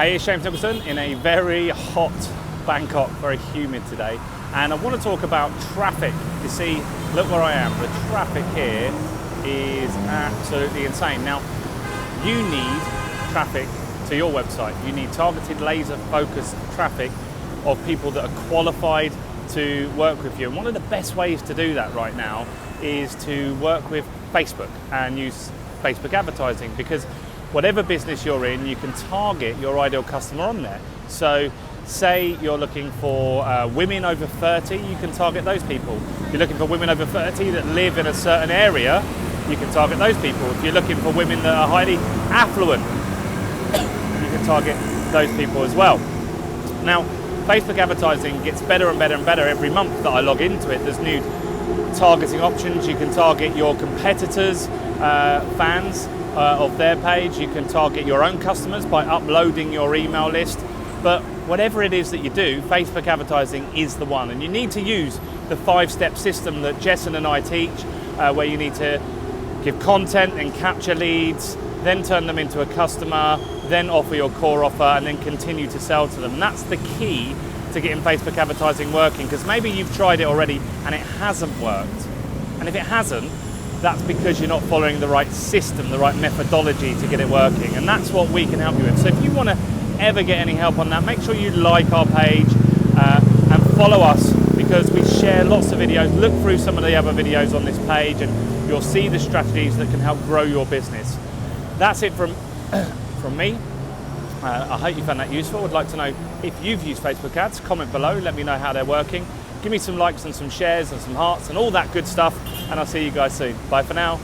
Hey, it's James Nicholson in a very hot Bangkok, very humid today, and I want to talk about traffic. You see, look where I am. The traffic here is absolutely insane. Now, you need traffic to your website. You need targeted, laser-focused traffic of people that are qualified to work with you. And one of the best ways to do that right now is to work with Facebook and use Facebook advertising, because whatever business you're in, you can target your ideal customer on there. So say you're looking for women over 30, you can target those people. If you're looking for women over 30 that live in a certain area, you can target those people. If you're looking for women that are highly affluent, you can target those people as well. Now, Facebook advertising gets better and better and better every month that I log into it. There's new targeting options. You can target your competitors' fans of their page. You can target your own customers by uploading your email list. But whatever it is that you do, Facebook advertising is the one. And you need to use the 5-step system that Nicholson and I teach, where you need to give content and capture leads, then turn them into a customer, then offer your core offer, and then continue to sell to them. And that's the key to getting Facebook advertising working, because maybe you've tried it already and it hasn't worked. And if it hasn't, that's because you're not following the right system, the right methodology to get it working. And that's what we can help you with. So if you want to ever get any help on that, make sure you like our page and follow us, because we share lots of videos. Look through some of the other videos on this page and you'll see the strategies that can help grow your business. That's it from me. I hope you found that useful. I'd like to know if you've used Facebook ads. Comment below, let me know how they're working. Give me some likes and some shares and some hearts and all that good stuff, and I'll see you guys soon. Bye for now.